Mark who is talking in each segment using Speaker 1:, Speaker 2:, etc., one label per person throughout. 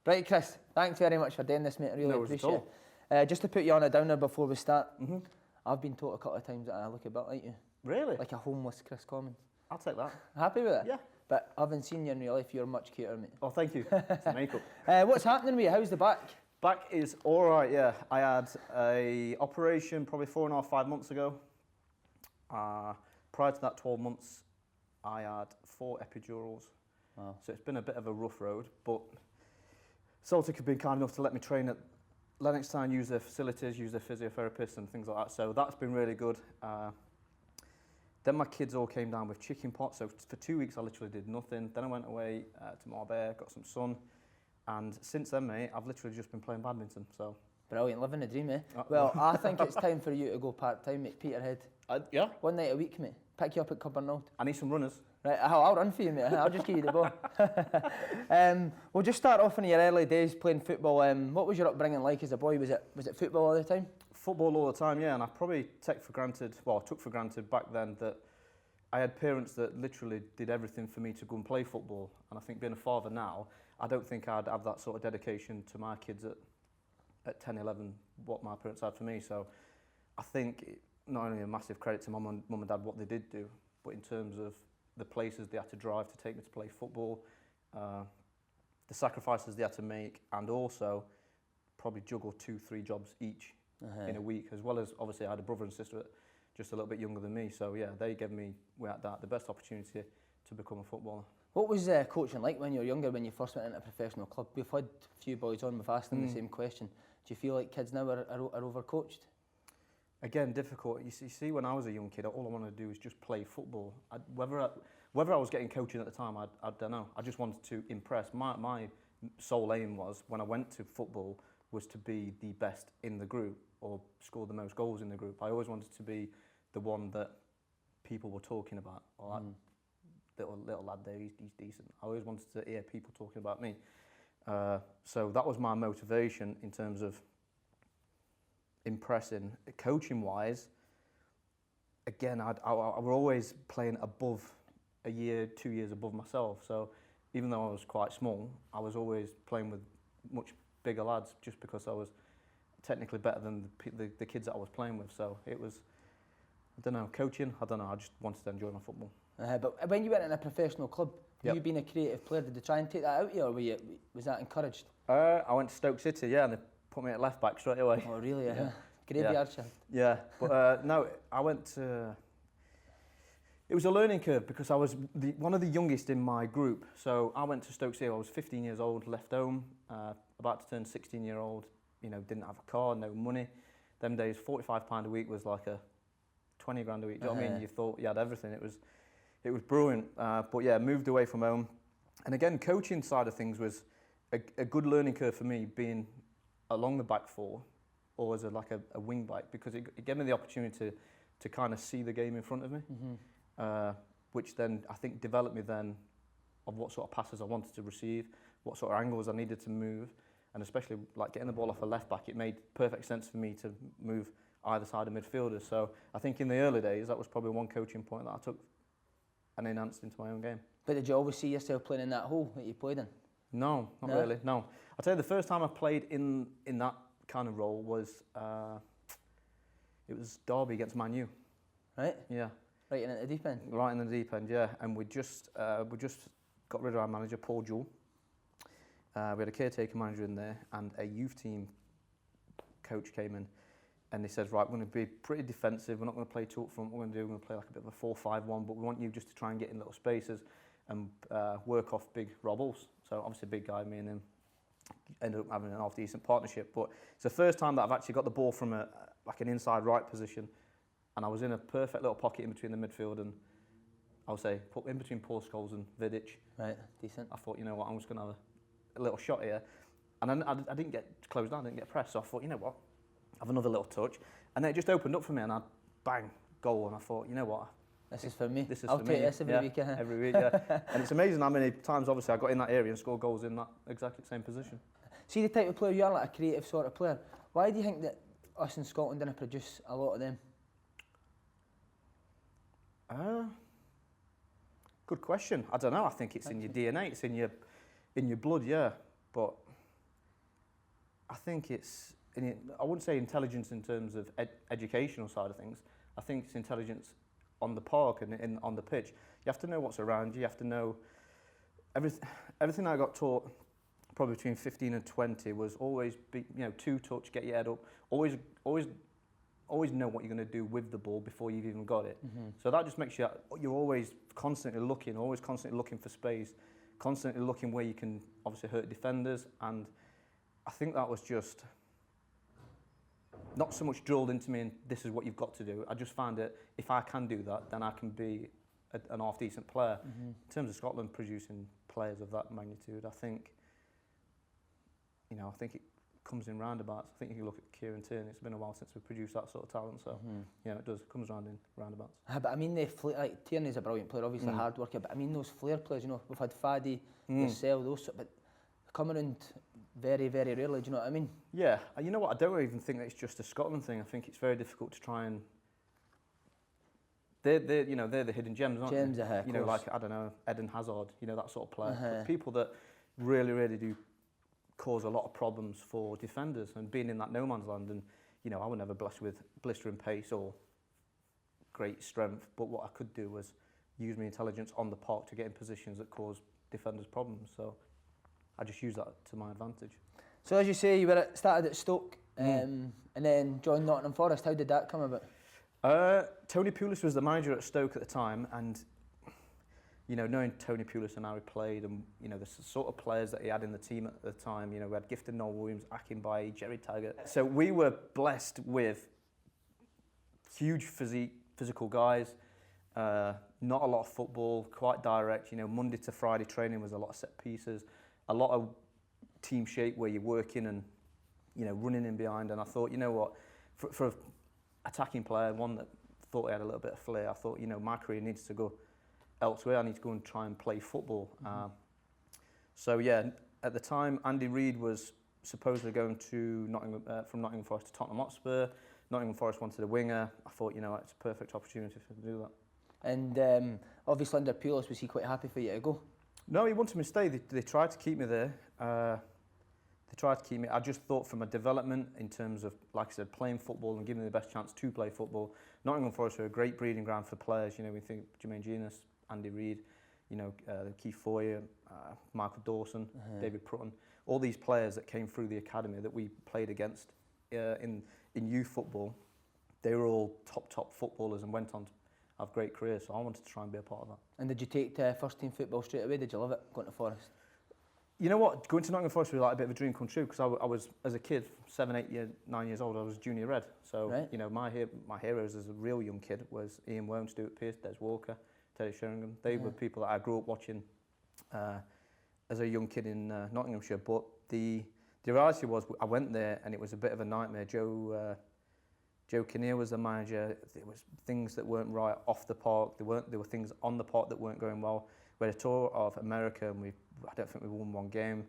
Speaker 1: Right, Kris, thanks very much for doing this, mate. I really
Speaker 2: No worries at
Speaker 1: appreciate it. Just to put you on a downer before we start, I've been told a couple of times that I look a bit like you.
Speaker 2: Really?
Speaker 1: Like a homeless Kris Commons.
Speaker 2: I'll take that.
Speaker 1: Happy with it?
Speaker 2: Yeah.
Speaker 1: But I haven't seen you in real life, you're much cuter, mate.
Speaker 2: Oh, thank you. It's the makeup.
Speaker 1: What's happening with you? How's the back?
Speaker 2: Back is all right, yeah. I had a operation probably 4.5, 5 months ago. Prior to that 12 months, I had 4 epidurals.
Speaker 1: Wow.
Speaker 2: So it's been a bit of a rough road, but Celtic have been kind enough to let me train at Lennon, use their facilities, use their physiotherapists and things like that. So that's been really good. Then my kids all came down with chicken pox. So for 2 weeks, I literally did nothing. Then I went away to Marbella, got some sun. And since then, mate, I've literally just been playing badminton. So
Speaker 1: brilliant, living the dream, eh? Well, I think it's time for you to go part-time, mate. Peterhead.
Speaker 2: Yeah.
Speaker 1: 1 night a week, mate. Pick you up at Cumbernauld.
Speaker 2: I need some runners.
Speaker 1: Right, I'll run for you, mate. I'll just give you the ball. We'll just start off in your early days playing football. What was your upbringing like as a boy? Was it football all the time?
Speaker 2: Football all the time, yeah. And I probably took for granted back then that I had parents that literally did everything for me to go and play football. And I think being a father now, I don't think I'd have that sort of dedication to my kids at 10, 11, what my parents had for me. So I think not only a massive credit to mum and dad what they did do, but in terms of the places they had to drive to take me to play football, the sacrifices they had to make, and also probably juggle 2-3 jobs each in a week, as well as obviously I had a brother and sister just a little bit younger than me. So yeah, they gave me the best opportunity to become a footballer.
Speaker 1: What was coaching like when you were younger, when you first went into a professional club? We've had a few boys on, we've asked them the same question. Do you feel like kids now are overcoached?
Speaker 2: Again, difficult. You see, when I was a young kid, all I wanted to do was just play football. Whether I was getting coaching at the time, I don't know. I just wanted to impress. My sole aim was, when I went to football, was to be the best in the group or score the most goals in the group. I always wanted to be the one that people were talking about. Or that little lad there, he's decent. I always wanted to hear people talking about me. So that was my motivation in terms of impressing. Coaching wise, again, I were always playing above a year, 2 years above myself. So even though I was quite small, I was always playing with much bigger lads, just because I was technically better than the kids that I was playing with. So it was, I don't know, coaching, I don't know, I just wanted to enjoy my football.
Speaker 1: But when you went in a professional club, you being a creative player, did they try and take that out of you, or was that encouraged?
Speaker 2: I went to Stoke City, yeah, and they put me at left back straight away.
Speaker 1: Oh really? Yeah. Graveyard shift.
Speaker 2: Yeah, but no, I went to... It was a learning curve because I was one of the youngest in my group. So I went to Stoke City, I was 15 years old, left home, about to turn 16-year-old, didn't have a car, no money. Them days, £45 a week was like a 20 grand a week. Do you know what I mean? You thought you had everything. It was brilliant. But yeah, moved away from home. And again, coaching side of things was a good learning curve for me, being along the back four or as a wing back, because it gave me the opportunity to kind of see the game in front of me, which then I think developed me then of what sort of passes I wanted to receive, what sort of angles I needed to move, and especially like getting the ball off a left back, it made perfect sense for me to move either side of midfielders. So I think in the early days, that was probably one coaching point that I took and enhanced into my own game. But
Speaker 1: did you always see yourself playing in that hole that you played in?
Speaker 2: No, not really, no. I'll tell you, the first time I played in that kind of role was, it was Derby against Man U.
Speaker 1: Right?
Speaker 2: Yeah.
Speaker 1: Right in the deep end?
Speaker 2: Right in the deep end, yeah. And we just got rid of our manager, Paul Jewell. We had a caretaker manager in there, and a youth team coach came in, and he says, right, we're going to be pretty defensive, we're not going to play two up front, we're going to play like a bit of a 4-5-1, but we want you just to try and get in little spaces and work off big robbles. So obviously a big guy, me and him ended up having an half-decent partnership, but it's the first time that I've actually got the ball from like an inside right position, and I was in a perfect little pocket in between the midfield, and I would say put in between Paul Scholes and Vidic.
Speaker 1: Right, decent.
Speaker 2: I thought, you know what, I'm just going to have a little shot here, and then I didn't get closed down, I didn't get pressed, so I thought, you know what, have another little touch, and then it just opened up for me, and I bang, goal, and I thought, you know what,
Speaker 1: this is for me.
Speaker 2: This is
Speaker 1: I'll
Speaker 2: for
Speaker 1: take
Speaker 2: me.
Speaker 1: this every week.
Speaker 2: Every week, yeah. And it's amazing how many times, obviously, I got in that area and scored goals in that exactly same position.
Speaker 1: See the type of player you are, like a creative sort of player. Why do you think that us in Scotland didn't produce a lot of them?
Speaker 2: Good question. I don't know. I think it's in your DNA. It's in your blood, yeah. But I think it's, I wouldn't say intelligence in terms of educational side of things. I think it's intelligence on the park and on the pitch. You have to know what's around you. You have to know everything I got taught probably between 15 and 20 was always be, two touch, get your head up, always know what you're going to do with the ball before you've even got it. So that just makes you, you're always constantly looking for space, constantly looking where you can obviously hurt defenders. And I think that was just not so much drilled into me and this is what you've got to do. I just found that if I can do that, then I can be an half-decent player. In terms of Scotland producing players of that magnitude, I think it comes in roundabouts. I think if you look at Kieran Tierney, it's been a while since we've produced that sort of talent, so it does. It comes around in roundabouts.
Speaker 1: But I mean, like Tierney's a brilliant player, obviously hard worker, but I mean those flair players, we've had Faddy, yourself, those, but come around very, very rarely, do you know what I mean?
Speaker 2: Yeah, you know what, I don't even think that it's just a Scotland thing. I think it's very difficult to try and... They're the hidden gems, aren't they? Like, I don't know, Eden Hazard, that sort of player. But people that really, really do cause a lot of problems for defenders and being in that no man's land. And, I was never blessed with blistering pace or great strength, but what I could do was use my intelligence on the park to get in positions that cause defenders problems. So I just use that to my advantage. So
Speaker 1: as you say, you started at Stoke and then joined Nottingham Forest. How did that come about?
Speaker 2: Tony Pulis was the manager at Stoke at the time, and knowing Tony Pulis and how he played, and the sort of players that he had in the team at the time, we had Gifted Noel Williams, Akin Baye, Jerry Taggart. So we were blessed with huge physical guys, not a lot of football, quite direct. Monday to Friday training was a lot of set pieces, a lot of team shape where you're working and running in behind. And I thought, what, for an attacking player, one that thought he had a little bit of flair, I thought, my career needs to go elsewhere. I need to go and try and play football. So yeah, at the time, Andy Reid was supposedly going to from Nottingham Forest to Tottenham Hotspur. Nottingham Forest wanted a winger. I thought, it's a perfect opportunity for him to do that.
Speaker 1: And obviously under Pulis, was he quite happy for you to go?
Speaker 2: No, he wanted me to stay. They tried to keep me there. They tried to keep me. I just thought from a development in terms of, like I said, playing football and giving me the best chance to play football. Nottingham Forest are a great breeding ground for players. We think Jermaine Genius, Andy Reid, Keith Foyer, Michael Dawson, David Prutton, all these players that came through the academy that we played against in youth football, they were all top footballers and went on to have great careers. So I wanted to try and be a part of that.
Speaker 1: And did you take to first team football straight away? Did you love it, going to Forest?
Speaker 2: You know what, going to Nottingham Forest was like a bit of a dream come true, because I was, as a kid, 9 years old, I was junior red. So, my heroes as a real young kid was Ian Worm, Stuart Pearce, Des Walker, Terry Sheringham. They were people that I grew up watching as a young kid in Nottinghamshire. But the reality was, I went there and it was a bit of a nightmare. Joe Kinnear was the manager. There was things that weren't right off the park. There were things on the park that weren't going well. We had a tour of America and I don't think we won one game.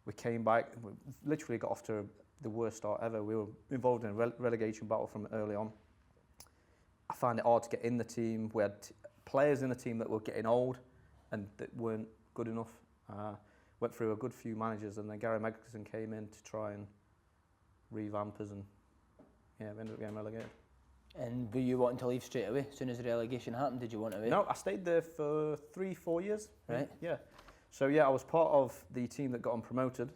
Speaker 2: We came back, we literally got off to the worst start ever. We were involved in a relegation battle from early on. I found it hard to get in the team. We had players in the team that were getting old and that weren't good enough. Went through a good few managers, and then Gary Megson came in to try and revamp us, and we ended up getting relegated.
Speaker 1: And were you wanting to leave straight away? As soon as the relegation happened, did you want to leave?
Speaker 2: No, I stayed there for 3-4 years.
Speaker 1: Right.
Speaker 2: Yeah. So I was part of the team that got on promoted.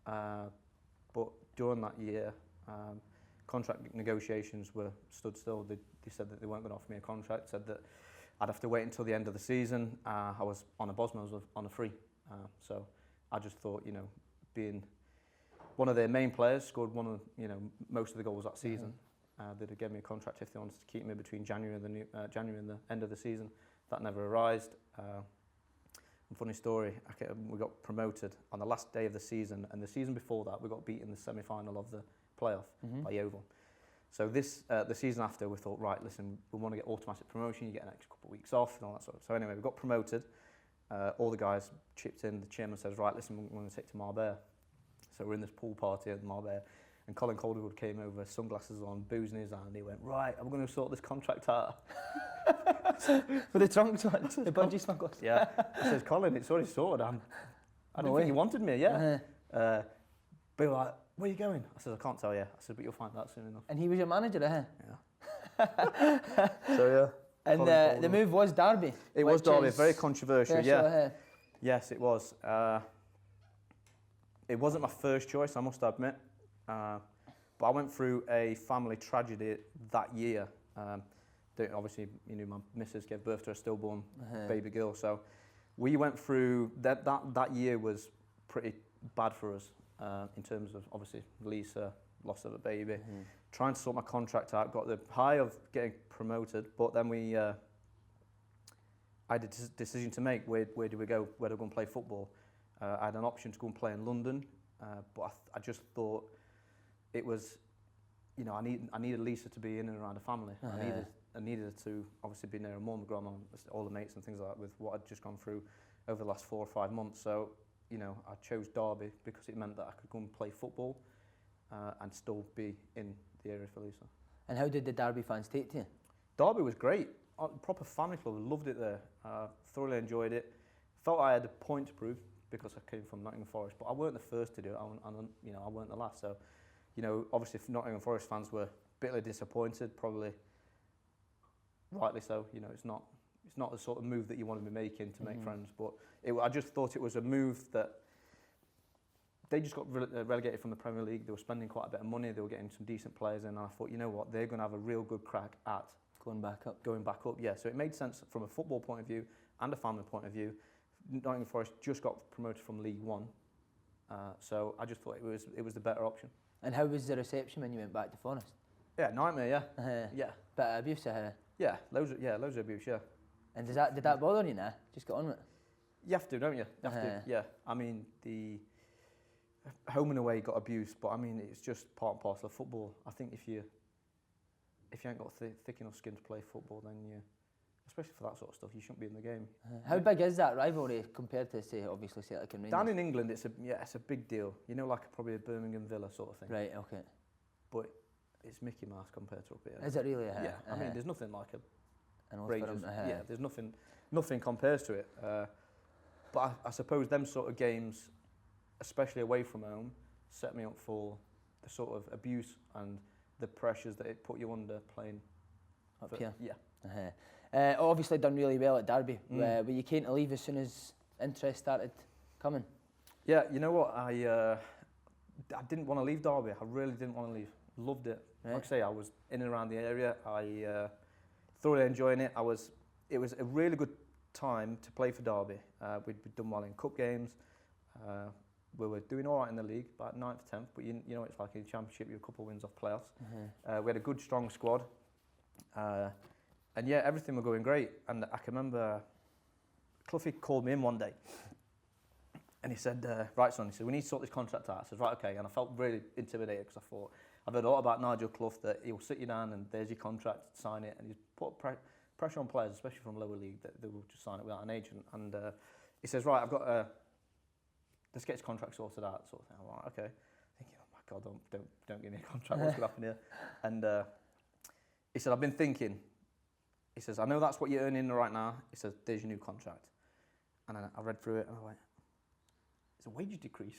Speaker 2: But during that year, contract negotiations were stood still. They said that they weren't going to offer me a contract, said that I'd have to wait until the end of the season. I was on a Bosma, I was on a free. So I just thought, being one of their main players, scored one of, most of the goals that season. They'd have given me a contract if they wanted to keep me between January and the end of the season. That never arised. Funny story, we got promoted on the last day of the season, and the season before that we got beaten in the semi-final of the playoff by Yeovil. So the season after, we thought, right, listen, we want to get automatic promotion, you get an extra couple of weeks off and all that sort of. So anyway, we got promoted, all the guys chipped in, the chairman says, right, listen, we're going to take to Marbella. So we're in this pool party at Marbella, and Colin Calderwood came over, sunglasses on, booze in his hand, and he went, right, I'm going to sort this contract out.
Speaker 1: With the trunks on, the bungee smugglers.
Speaker 2: Yeah. I says, Colin, it's already sorted. I don't think you wanted me, yeah. But like, where are you going? I said, I can't tell you. I said, but you'll find out soon enough.
Speaker 1: And he was your manager,
Speaker 2: Yeah. So yeah.
Speaker 1: And the move was Derby.
Speaker 2: It was Derby, very controversial, yeah.
Speaker 1: So,
Speaker 2: Yes, it was. It wasn't my first choice, I must admit. But I went through a family tragedy that year. Obviously, you know, my missus gave birth to a stillborn baby girl, so we went through that year was pretty bad for us in terms of obviously Lisa, loss of a baby, trying to sort my contract out, got the high of getting promoted, but then I had a decision to make. Where do we go? Where do we go and play football? I had an option to go and play in London, but I just thought it was, you know, I needed Lisa to be in and around a family. I needed her to obviously be near her mum, grandma, all the mates and things like that with what I'd just gone through over the last 4 or 5 months. So, you know, I chose Derby because it meant that I could go and play football and still be in the area for Lisa.
Speaker 1: And how did the Derby fans take to you?
Speaker 2: Derby was great. Proper family club. Loved it there. Thoroughly enjoyed it. Felt I had a point to prove because I came from Nottingham Forest, but I weren't the first to do it. You know, I weren't the last. So, you know, obviously, if Nottingham Forest fans were bitterly disappointed, probably rightly so. You know, it's not the sort of move that you want to be making to make friends. But I just thought it was a move that they just got relegated from the Premier League. They were spending quite a bit of money. They were getting some decent players in, and I thought, you know what, they're going to have a real good crack at
Speaker 1: going back up.
Speaker 2: Yeah. So it made sense from a football point of view and a family point of view. Nottingham Forest just got promoted from League One, so I just thought it was the better option.
Speaker 1: And how was the reception when you went back to Forest?
Speaker 2: Yeah, nightmare. Yeah, yeah.
Speaker 1: Bit of abuse,
Speaker 2: Yeah, loads of abuse. Yeah.
Speaker 1: And did that bother you now? Just get on with it.
Speaker 2: You have to, don't you? You have to. Yeah. I mean, the home and away got abused, but I mean, it's just part and parcel of football. I think if you ain't got thick enough skin to play football, then especially for that sort of stuff, you shouldn't be in the game.
Speaker 1: How big is that rivalry compared to, say, obviously Celtic and Rangers?
Speaker 2: Down in England, it's a big deal. You know, like probably a Birmingham Villa sort of thing.
Speaker 1: Right. Okay.
Speaker 2: But it's Mickey Mouse compared to up here.
Speaker 1: Is it really?
Speaker 2: Yeah. I mean, there's nothing like a
Speaker 1: an
Speaker 2: Rangers. Yeah. There's nothing compares to it. But I suppose them sort of games, especially away from home, set me up for the sort of abuse and the pressures that it put you under playing
Speaker 1: up here.
Speaker 2: Yeah.
Speaker 1: Obviously done really well at Derby. Were you keen to leave as soon as interest started coming?
Speaker 2: Yeah, you know what? I didn't want to leave Derby. I really didn't want to leave. Loved it.
Speaker 1: Right.
Speaker 2: Like I say, I was in and around the area. I thoroughly enjoying it. It was a really good time to play for Derby. We'd done well in cup games. We were doing all right in the league, about 9th, 10th. But you know, it's like in the Championship, you're a couple of wins off playoffs. We had a good, strong squad. And yeah, everything was going great. And I can remember Clough called me in one day and he said, right son, he said, we need to sort this contract out. I said, right, okay. And I felt really intimidated because I thought, I've heard a lot about Nigel Clough that he'll sit you down and there's your contract, sign it. And he's put pressure on players, especially from lower league, that they will just sign it without an agent. And he says, right, I've got let's get his contract sorted out, sort of thing. I'm like, okay. Thinking, oh my God, don't give me a contract, what's going to happen here? And he said, I've been thinking. He says, I know that's what you're earning right now. He says, there's your new contract. And I read through it and I went, it's a wage decrease.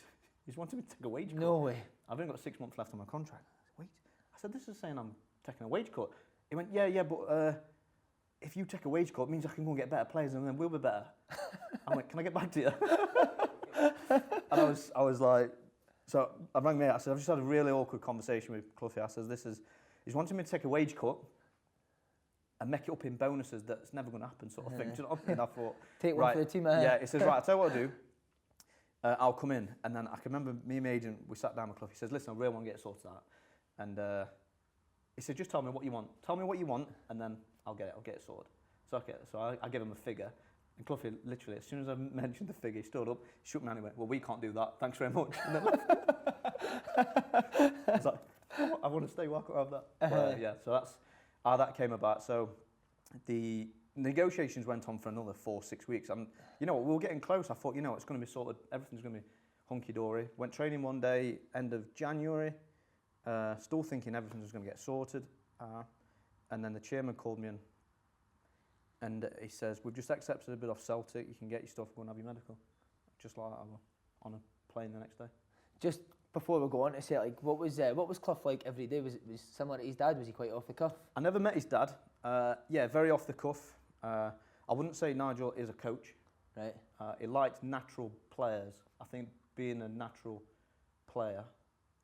Speaker 2: He's wanting me to take a wage cut.
Speaker 1: No way.
Speaker 2: I've only got 6 months left on my contract. Wait. I said, this is saying I'm taking a wage cut. He went, yeah, but if you take a wage cut, it means I can go and get better players and then we'll be better. I went, can I get back to you? And I was like, so I rang me. I said, I've just had a really awkward conversation with Clough. I said, he's wanting me to take a wage cut and make it up in bonuses that's never going to happen, sort of thing. Do you know what I mean? I thought,
Speaker 1: take one for the team.
Speaker 2: Yeah, he says, right, I'll tell you what I'll do. I'll come in. And then I can remember me and my agent, we sat down with Clough. He says, listen, I really want to get it sorted out. And he said, just tell me what you want. Tell me what you want, and then I'll get it sorted. So I gave him a figure. And Clough, literally, as soon as I mentioned the figure, he stood up, shook me and he went, well, we can't do that. Thanks very much. And then left. I was like, I want to stay, why can't I have that? But, yeah, so that's how that came about. So the negotiations went on for another 4-6 weeks. And you know what, we were getting close. I thought, you know, it's going to be sorted. Everything's going to be hunky-dory. Went training one day, end of January. Still thinking everything was going to get sorted. And then the chairman called me in. And he says, we've just accepted a bid off Celtic. You can get your stuff and go and have your medical. Just like that, I was on a plane the next day.
Speaker 1: Just Before we go on to Celtic, what was Clough like every day? Was it similar to his dad? Was he quite off the cuff?
Speaker 2: I never met his dad. Yeah, very off the cuff. I wouldn't say Nigel is a coach.
Speaker 1: Right.
Speaker 2: He liked natural players. I think being a natural player,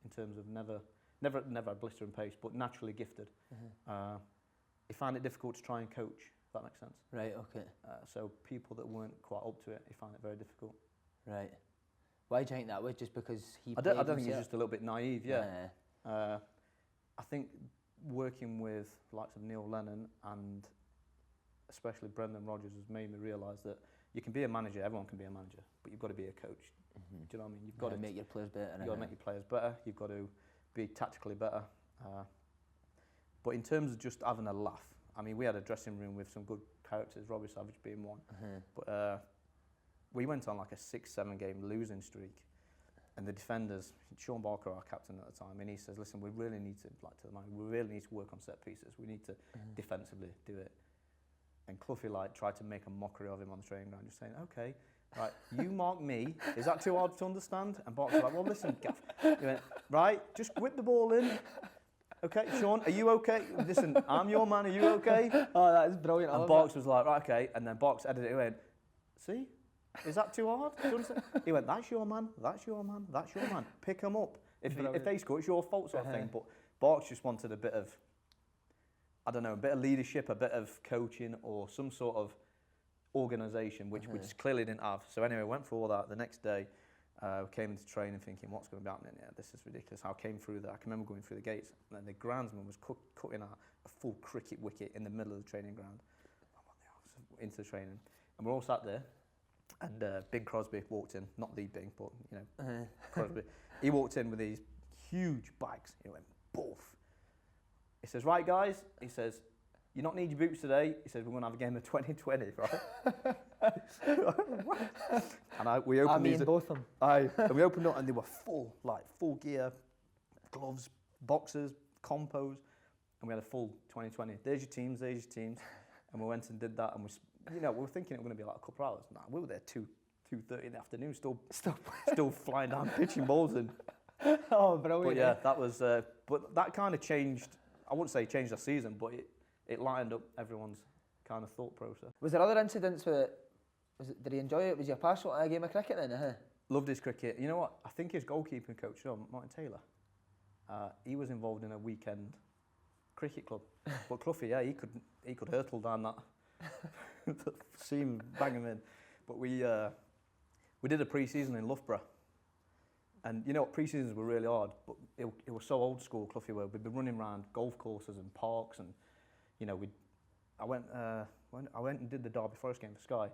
Speaker 2: in terms of never a blistering pace, but naturally gifted. He found it difficult to try and coach. If that makes sense.
Speaker 1: Right. Okay.
Speaker 2: So people that weren't quite up to it, he found it very difficult.
Speaker 1: Right. Why do you think that was? Just because he?
Speaker 2: I don't think he's just a little bit naive. Yeah. I think working with the likes of Lennon and especially Brendan Rodgers has made me realise that you can be a manager. Everyone can be a manager, but you've got to be a coach. Do you know what I mean? You've got to
Speaker 1: make your players better.
Speaker 2: You've got to make your players better. You've got to be tactically better. But in terms of just having a laugh, I mean, we had a dressing room with some good characters, Robbie Savage being one. But we went on like a 6-7 game losing streak, and the defenders, Sean Barker, our captain at the time, and he says, "Listen, we really need to work on set pieces. We need to defensively do it." And Cloughy tried to make a mockery of him on the training ground, just saying, "Okay, right, you mark me. Is that too hard to understand?" And Barker was like, "Well, listen, Gaff." He went, "Right, just whip the ball in. Okay, Sean, are you okay? Listen, I'm your man. Are you okay?"
Speaker 1: Oh, that is brilliant.
Speaker 2: And Barks was like, "Right, okay." And then Barks edited it. He went, "See? Is that too hard? He went, "That's your man, that's your man, that's your man. Pick them up. If they score, it's your fault," sort of thing. But Barks just wanted a bit of, I don't know, a bit of leadership, a bit of coaching or some sort of organisation, which we just clearly didn't have. So anyway, went through all that. The next day, we came into training thinking, what's going to be happening here? This is ridiculous. I came through that. I can remember going through the gates, and then the groundsman was cutting out a full cricket wicket in the middle of the training ground. Into the training. And we're all sat there. And Bing Crosby walked in, not the Bing, but you know, Crosby. He walked in with these huge bags. He went, boof. He says, "Right, guys," he says, "you not need your boots today." He says, "We're going to have a game of 2020, right?" And we opened these.
Speaker 1: Both of them.
Speaker 2: And we opened up, and they were full gear, gloves, boxers, compos, and we had a full 2020. There's your teams. And we went and did that, and we were thinking it was going to be like a couple of hours. Nah, we were there 2:30 in the afternoon, still flying down, pitching balls in.
Speaker 1: Oh, brilliant!
Speaker 2: But yeah, that was. But that kind of changed. I wouldn't say changed the season, but it lightened up everyone's kind of thought process.
Speaker 1: Was there other incidents where? Did he enjoy it? Was he a partial at a game of cricket then?
Speaker 2: Loved his cricket. You know what? I think his goalkeeping coach, Martin Taylor, he was involved in a weekend cricket club. But Cloughy, yeah, he could hurtle down that. Seam, bang him in. But we did a pre-season in Loughborough, and you know what, pre-seasons were really hard, but it was so old school. Cloughy were. We'd been running around golf courses and parks, and you know, I went and did the Derby Forest game for Sky,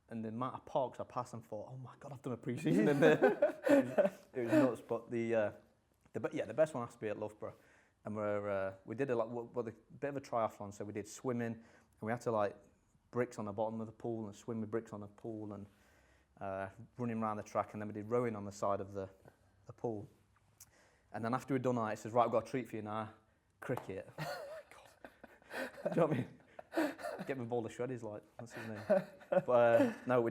Speaker 2: and the amount of parks I passed and thought, "Oh my God, I've done a pre-season in there." It was nuts. But the best one has to be at Loughborough, and we did a bit of a triathlon. So we did swimming, and we had to bricks on the bottom of the pool and swim with bricks on the pool, and running around the track, and then we did rowing on the side of the pool. And then after we'd done that, it says, "Right, I've got a treat for you now, cricket." Oh my God. Do you know what I mean? Get my ball to shreddies, that's his name. But no,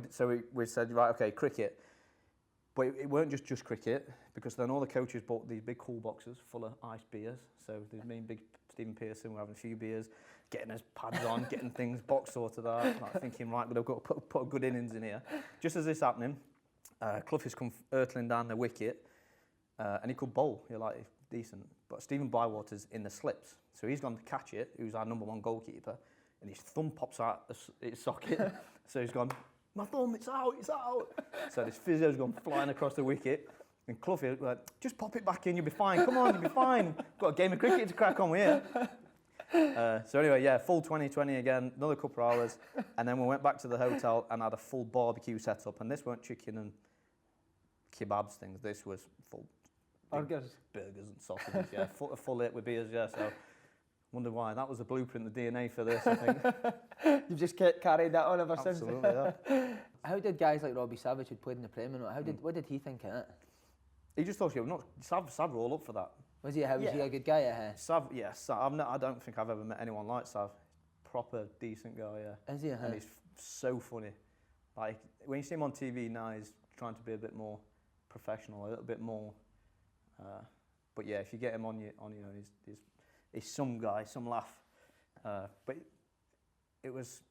Speaker 2: we said, "Right, okay, cricket." But it weren't just cricket, because then all the coaches bought these big cool boxes full of iced beers. So there's me and big Stephen Pearson were having a few beers, getting his pads on, getting things box sorted out, thinking, right, we've got to put a good innings in here. Just as this happening, Clough has come hurtling down the wicket, and he could bowl, decent. But Stephen Bywater's in the slips, so he's gone to catch it, who's our number one goalkeeper, and his thumb pops out his socket, so he's gone, "My thumb, it's out. So this physio's gone flying across the wicket, and Cloughy went, "Just pop it back in, you'll be fine, come on, you'll be fine. Got a game of cricket to crack on with here." So anyway, yeah, full 2020 again, another couple of hours, and then we went back to the hotel and had a full barbecue set up, and this weren't chicken and kebabs things, this was full burgers and sausages, yeah, full it with beers, yeah, so wonder why. That was the blueprint, the DNA for this, I think.
Speaker 1: You've just carried that on ever since.
Speaker 2: Absolutely, yeah.
Speaker 1: How did guys like Robbie Savage, who'd played in the Premier, what did he think of it?
Speaker 2: He just thought, Sav were all up for that.
Speaker 1: Was he? Was he a good guy?
Speaker 2: Sav, yes. I don't think I've ever met anyone like Sav. Proper decent guy, yeah.
Speaker 1: Is he?
Speaker 2: And he's so funny. When you see him on TV now, he's trying to be a bit more professional, a little bit more, But yeah, if you get him on your own, he's some guy, some laugh. But it was,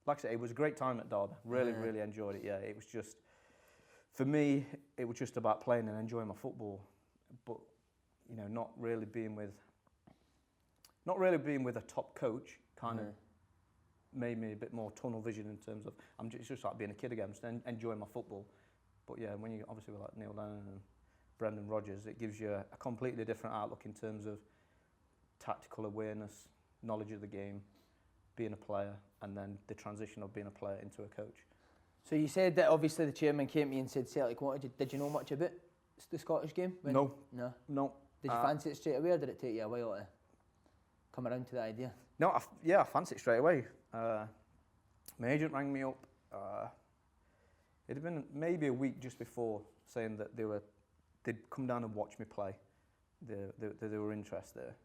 Speaker 2: like I said, it was a great time at Derby. Really enjoyed it. Yeah, it was just, for me, it was just about playing and enjoying my football, but not really being with a top coach. Kind of made me a bit more tunnel vision in terms of it's just like being a kid again, just enjoying my football. But yeah, when you obviously with like Neil Lennon and Brendan Rodgers, it gives you a completely different outlook in terms of tactical awareness, knowledge of the game, being a player, and then the transition of being a player into a coach.
Speaker 1: So you said that obviously the chairman came to you and said Celtic wanted you. Did you know much about the Scottish game?
Speaker 2: No.
Speaker 1: No. Did you fancy it straight away, or did it take you a while to come around to the idea?
Speaker 2: No, I fancied it straight away. My agent rang me up. It had been maybe a week just before, saying that they'd come down and watch me play. They were interested there,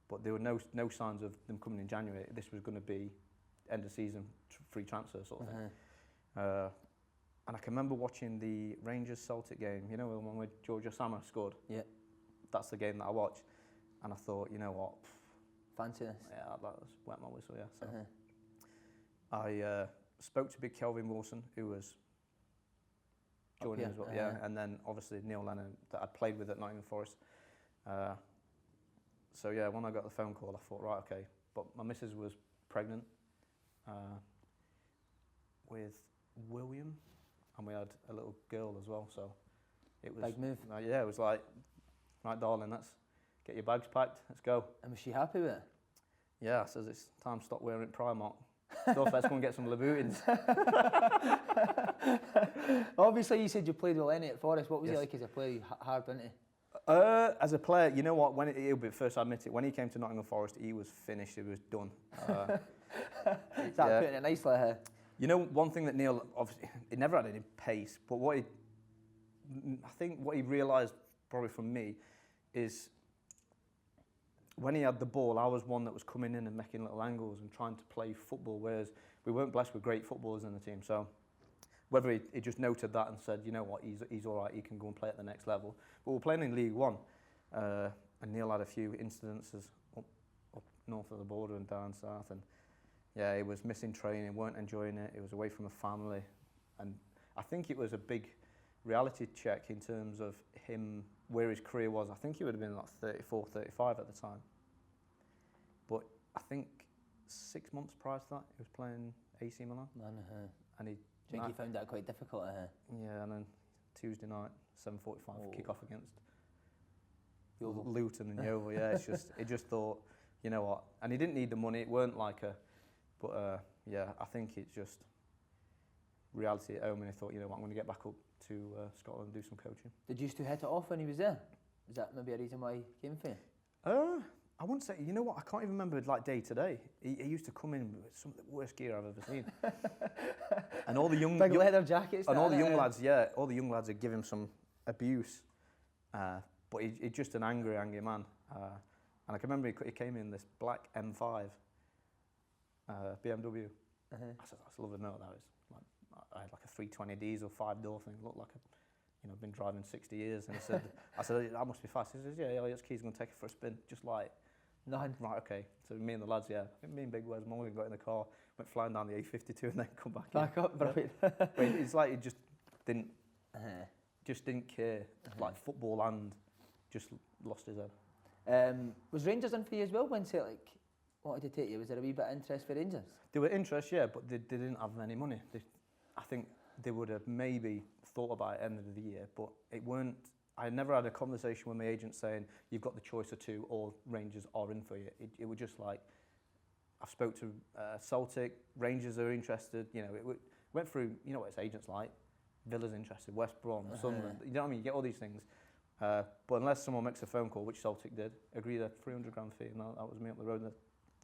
Speaker 2: but there were no signs of them coming in January. This was going to be end of season free transfer sort of thing. And I can remember watching the Rangers Celtic game. You know, the one where George Osama scored. Yeah, that's the game that I watched, and I thought, you know what,
Speaker 1: fancy this.
Speaker 2: Yeah, that was wet my whistle. Yeah, so I spoke to Big Kelvin Wilson, who was joining as well. Yeah, and then obviously Neil Lennon that I'd played with at Nottingham Forest. So yeah, when I got the phone call, I thought, right, okay. But my missus was pregnant with William, and we had a little girl as well. So it was
Speaker 1: big move.
Speaker 2: Yeah, it was like, right, darling, let's get your bags packed. Let's go.
Speaker 1: And was she happy with it?
Speaker 2: Yeah, says it's time to stop wearing Primark stuff. Let's go and get some Louboutins.
Speaker 1: Obviously, you said you played with Lennon at Forest. What was he like as a player? Hard, wasn't he?
Speaker 2: As a player, you know what? He'll be first, I admit it. When he came to Nottingham Forest, he was finished. He was done.
Speaker 1: Is that putting it nicely here?
Speaker 2: You know, one thing that Neil obviously he never had any pace, but I think what he realised probably from me is when he had the ball, I was one that was coming in and making little angles and trying to play football, whereas we weren't blessed with great footballers in the team. So whether he just noted that and said, you know what, he's all right, he can go and play at the next level. But we're playing in League One, and Neil had a few incidences up north of the border and down south, and yeah, he was missing training, weren't enjoying it, he was away from the family, and I think it was a big reality check in terms of him, where his career was. I think he would have been like 34, 35 at the time. But I think 6 months prior to that, he was playing AC Milan. And he
Speaker 1: I think he found that quite difficult.
Speaker 2: Yeah, and then Tuesday night, 7:45 kick-off against Luton and Yeovil. Yeah, he just thought, you know what, and he didn't need the money. It weren't like yeah, I think it's just reality at home, and he thought, you know what, I'm going to get back up to Scotland and do some coaching. Did
Speaker 1: you two hit it off when he was there? Is that maybe a reason why he came for you?
Speaker 2: I wouldn't say, you know what, I can't even remember like day to day. He used to come in with some of the worst gear I've ever seen. And all the young
Speaker 1: leather jackets.
Speaker 2: And all the young lads, all the young lads would give him some abuse. But he's just an angry man. And I can remember he came in this black M5 BMW. I said, that's a lovely motor that is. I had like a 320 diesel 5-door thing, looked like I've been driving 60 years. And I said, that must be fast. He says, yeah, Elliot's key's going to take it for a spin, just like.
Speaker 1: Nothing.
Speaker 2: Right, okay. So me and the lads, I think me and Big Wes Morgan got in the car, went flying down the A52 and then come back
Speaker 1: up, brilliant.
Speaker 2: But it's like he just didn't care, like football, and just lost his head.
Speaker 1: Was Rangers in for you as well when Celtic wanted to take you? Was there a wee bit of interest for Rangers?
Speaker 2: There were interest, yeah, but they didn't have any money. I think they would have maybe thought about it at the end of the year, but it weren't. I never had a conversation with my agent saying, you've got the choice of two, or Rangers are in for you. It was just like, I've spoke to Celtic, Rangers are interested, it went through, you know what its agents like, Villa's interested, West Brom, Sunderland, you know what I mean, you get all these things. But unless someone makes a phone call, which Celtic did, agreed a £300 fee, and that was me up the road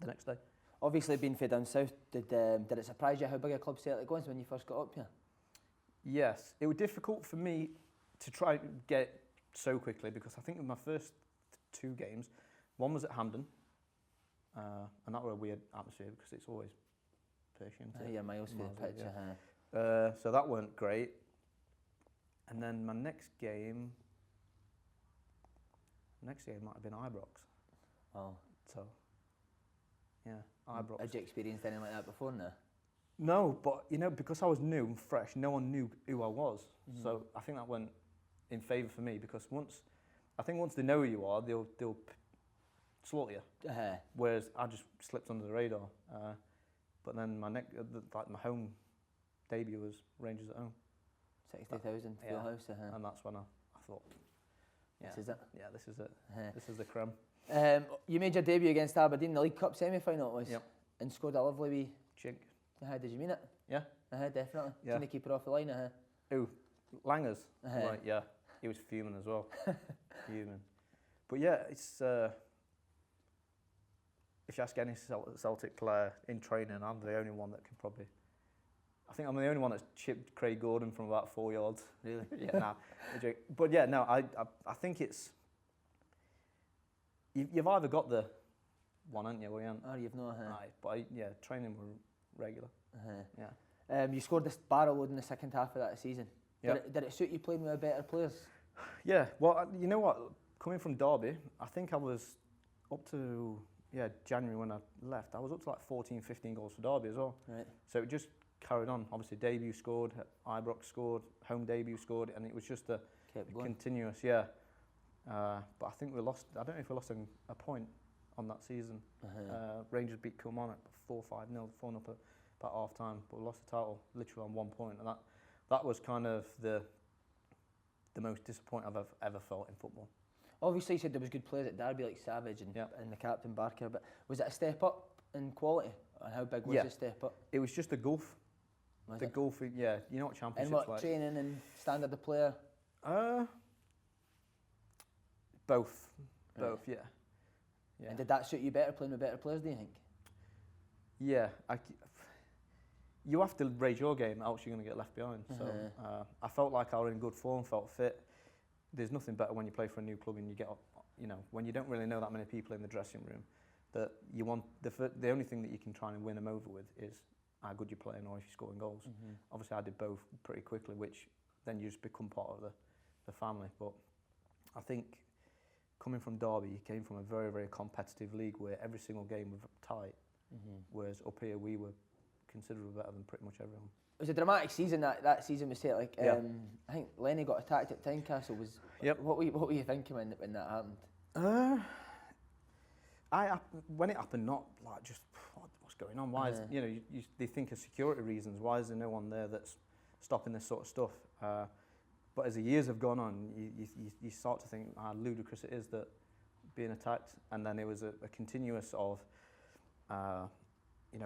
Speaker 2: the next day.
Speaker 1: Obviously being fed down south, did it surprise you how big a club Celtic was when you first got up here?
Speaker 2: Yes, it was difficult for me to try and get so quickly, because I think in my first 2 games, one was at Hampden, and that was a weird atmosphere because it's always patient.
Speaker 1: Yeah, miles for the pitch.
Speaker 2: So that weren't great. And then my next game, next year it might have been Ibrox.
Speaker 1: Wow.
Speaker 2: So, yeah, Ibrox.
Speaker 1: Had you experienced anything like that before now?
Speaker 2: No, but you know, because I was new and fresh, no one knew who I was. So I think that went in favour for me, because once they know who you are, they'll slaughter you. Whereas I just slipped under the radar. But then my home debut was Rangers at home.
Speaker 1: 60,000 full house.
Speaker 2: And that's when I thought,
Speaker 1: this is it.
Speaker 2: Yeah, this is it. This is the creme.
Speaker 1: You made your debut against Aberdeen, the League Cup semi-final it was.
Speaker 2: Yep.
Speaker 1: And scored a lovely wee
Speaker 2: chink.
Speaker 1: Did you mean it?
Speaker 2: Yeah.
Speaker 1: Definitely.
Speaker 2: Yeah.
Speaker 1: Seen the keeper off the line.
Speaker 2: Who? Langers. Right. Yeah. He was fuming as well. Fuming. But yeah, it's. If you ask any Celtic player in training, I'm the only one that can probably. I think I'm the only one that's chipped Craig Gordon from about 4 yards.
Speaker 1: Really?
Speaker 2: Yeah. Nah. But yeah, no. I think it's. You've either got the one, haven't you? Or you haven't.
Speaker 1: Oh, you've not.
Speaker 2: Aye, but training were regular.
Speaker 1: Yeah. You scored this barrel load in the second half of that season.
Speaker 2: Yep.
Speaker 1: Did it suit you playing with better players?
Speaker 2: Yeah. Well, you know what? Coming from Derby, I think I was up to January when I left. I was up to like 14, 15 goals for Derby as well.
Speaker 1: Right.
Speaker 2: So it just carried on. Obviously, debut scored, Ibrox scored, home debut scored, and it was just a continuous. Yeah. But I think we lost. I don't know if we lost a point on that season. Rangers beat Kilmarnock 4-5-0, 4-0 up at about half time, but we lost the title literally on 1 point, and that was kind of the most disappointing I've ever felt in football.
Speaker 1: Obviously, you said there was good players at Derby like Savage and the captain Barker, but was it a step up in quality? And how big was the step up?
Speaker 2: It was just the gulf. Gulf, yeah. You know what championships
Speaker 1: and what
Speaker 2: like?
Speaker 1: Training and standard of player?
Speaker 2: Both, yeah.
Speaker 1: And did that suit you better playing with better players, do you think?
Speaker 2: Yeah, you have to raise your game, else you're going to get left behind. So I felt like I was in good form, felt fit. There's nothing better when you play for a new club and you get, when you don't really know that many people in the dressing room, that you want the only thing that you can try and win them over with is how good you're playing or if you're scoring goals. Obviously, I did both pretty quickly, which then you just become part of the family. But I think coming from Derby, you came from a very, very competitive league where every single game was tight, whereas up here we were considerably better than pretty much everyone.
Speaker 1: It was a dramatic season that season with Celtic. I think Lenny got attacked at Tynecastle. What were you thinking when that happened?
Speaker 2: When it happened, not like just what's going on. Why is they think of security reasons. Why is there no one there that's stopping this sort of stuff? But as the years have gone on, you start to think how ludicrous it is that being attacked, and then it was a continuous of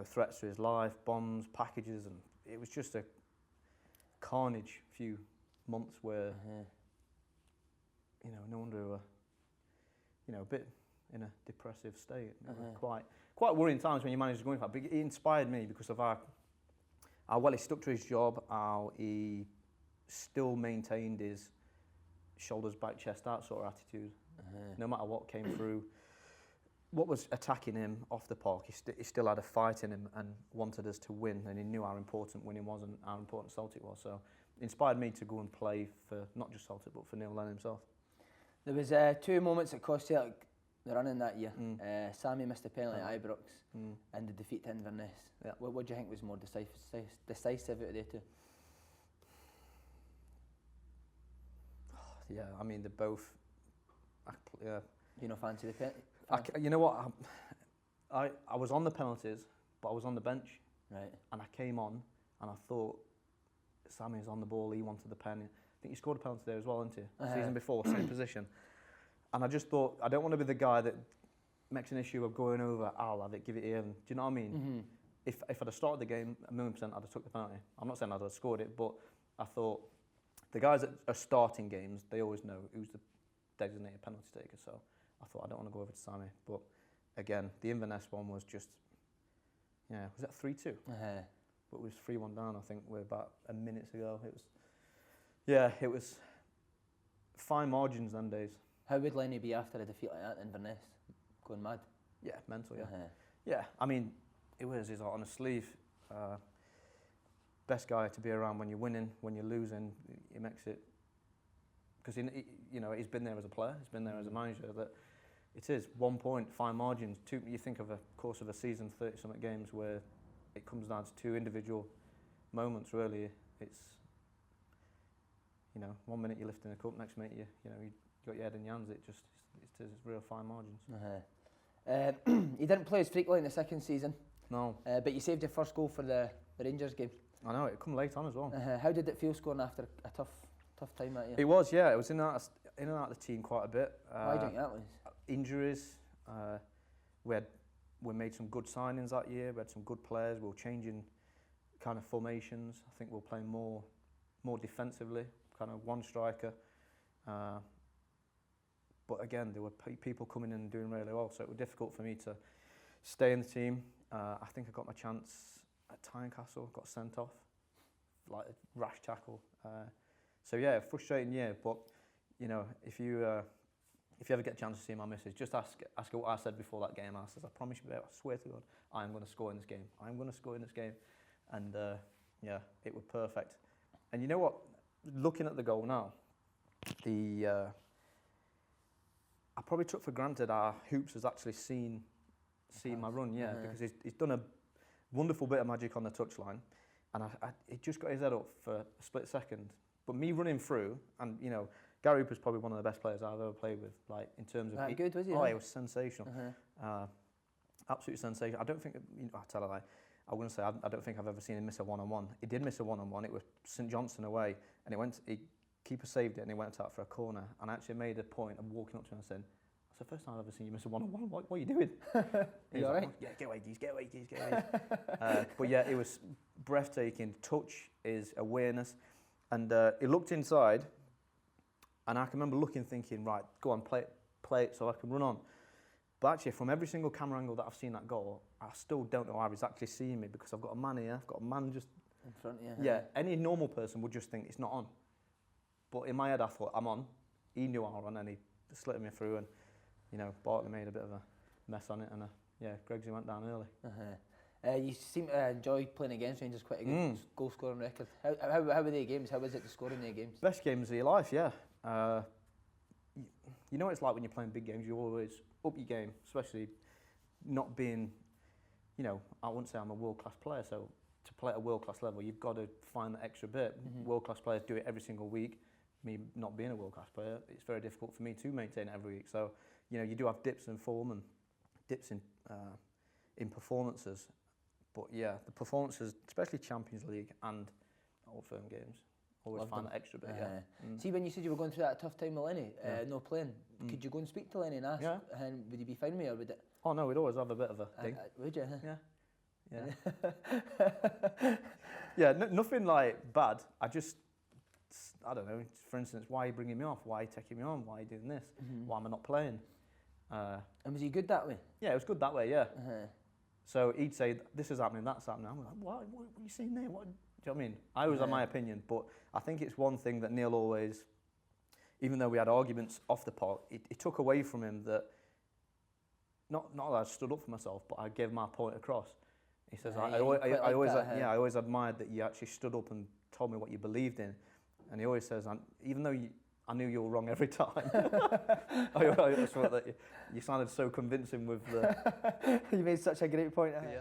Speaker 2: threats to his life, bombs, packages, and it was just a carnage few months where no wonder we were a bit in a depressive state. Quite worrying times when you manage to go in that. But it inspired me because of how well he stuck to his job, how he still maintained his shoulders back, chest out sort of attitude. No matter what came through, what was attacking him off the park, he still had a fight in him and wanted us to win, and he knew how important winning was and how important Celtic was. So it inspired me to go and play for not just Celtic but for Neil Lennon himself. There
Speaker 1: was 2 moments that cost Celtic the running that year. Sammy missed a penalty at Ibrox and the defeat to Inverness. What do you think was more decisive out of the two?
Speaker 2: Yeah, I mean, they're both.
Speaker 1: You know, fancy the penalty?
Speaker 2: You know what? I was on the penalties, but I was on the bench.
Speaker 1: Right.
Speaker 2: And I came on, and I thought, Sammy's on the ball, he wanted the pen. I think he scored a penalty there as well, didn't he? Season before, same position. And I just thought, I don't want to be the guy that makes an issue of going over, I'll have it, give it here. Do you know what I mean? If I'd have started the game, 1,000,000% I'd have took the penalty. I'm not saying I'd have scored it, but I thought, the guys that are starting games, they always know who's the designated penalty taker. So I thought, I don't want to go over to Sammy. But again, the Inverness one was just, was that 3-2? But it was 3-1 down, I think, we're about a minute ago. It was fine margins them days.
Speaker 1: How would Lenny be after a defeat like that in Inverness? Going mad?
Speaker 2: Yeah, mental, yeah. I mean, it wears his heart on his sleeve. Best guy to be around when you're winning. When you're losing, he makes it because you know, he's been there as a player, he's been there as a manager, that it is 1 point, fine margins. You think of a course of a season, 30-something games, where it comes down to 2 individual moments. Really, it's, you know, 1 minute you're lifting a cup, next minute you got your head in your hands. It's real fine margins.
Speaker 1: You didn't play as frequently in the second season.
Speaker 2: No.
Speaker 1: But you saved your first goal for the Rangers game.
Speaker 2: I know, it come late on as well.
Speaker 1: How did it feel scoring after a tough time that year?
Speaker 2: It was, yeah. It was in and out of the team quite a bit.
Speaker 1: Why do you think that was?
Speaker 2: Injuries. We made some good signings that year. We had some good players. We were changing kind of formations. I think we were playing more defensively, kind of one striker. But again, there were people coming in and doing really well, so it was difficult for me to stay in the team. I think I got my chance at Tynecastle, got sent off, like a rash tackle. So yeah, frustrating year. But you know, if you ever get a chance to see my missus, just ask her what I said before that game. I said, I promise you, babe, I swear to God, I'm going to score in this game. I'm going to score in this game. And yeah, it was perfect. And you know what? Looking at the goal now, I probably took for granted our hoops has actually seen my run, because he's done a wonderful bit of magic on the touchline, and he just got his head up for a split second. But me running through, and you know, Gary Hooper's probably one of the best players I've ever played with, like in terms of.
Speaker 1: That good, was he?
Speaker 2: Oh, he was sensational, absolutely sensational. I don't think, I tell a lie. I'm going to say I don't think I've ever seen him miss a one-on-one. He did miss a one-on-one. It was St Johnstone away, and keeper saved it, and he went out for a corner. And I actually made a point of walking up to him and saying, "It's the first time I've ever seen you miss a one-on-one. What are you doing?"
Speaker 1: You all right?
Speaker 2: Yeah, get away, geez, get away, geez, get away. But yeah, it was breathtaking. Touch is awareness, and he looked inside, and I can remember looking, thinking, right, go on, play it, so I can run on. But actually, from every single camera angle that I've seen that goal, I still don't know how he's actually seeing me, because I've got a man here, I've got a man just
Speaker 1: in front of you.
Speaker 2: Yeah, any normal person would just think it's not on. But in my head, I thought, I'm on. He knew I was on, and he slid me through, and you know, Bartley made a bit of a mess on it, and Greggsy went down early.
Speaker 1: You seem to enjoy playing against Rangers, quite a good goal scoring record. How were they games? How was it to score in their games?
Speaker 2: Best games of your life, yeah. You know what it's like when you're playing big games, you always up your game, especially not being, you know, I wouldn't say I'm a world-class player, so to play at a world-class level, you've got to find that extra bit. World-class players do it every single week. Me not being a world-class player, it's very difficult for me to maintain it every week. So, you know, you do have dips in form and dips in performances. But yeah, the performances, especially Champions League and Old Firm games, always
Speaker 1: Loved
Speaker 2: find
Speaker 1: them.
Speaker 2: that extra bit.
Speaker 1: See, when you said you were going through that tough time with Lenny, no playing, could you go and speak to Lenny and ask, and would he be fine with you, or would it?
Speaker 2: Oh no, we'd always have a bit of a thing.
Speaker 1: Would you?
Speaker 2: Yeah. Yeah, nothing like bad. I don't know, for instance, why are you bringing me off? Why are you taking me on? Why are you doing this? Why am I not playing?
Speaker 1: And was he good that way?
Speaker 2: Yeah, it was good that way, yeah. So he'd say, this is happening, that's happening. I'm like, what are you seeing there? What? Do you know what I mean? I always have my opinion, but I think it's one thing that Neil always, even though we had arguments off the pot, it took away from him that, not that I stood up for myself, but I gave my point across. He says, I always admired that you actually stood up and told me what you believed in. And he always says, even though I knew you were wrong every time, I thought that you sounded so convincing with the...
Speaker 1: You made such a great point.
Speaker 2: Yeah.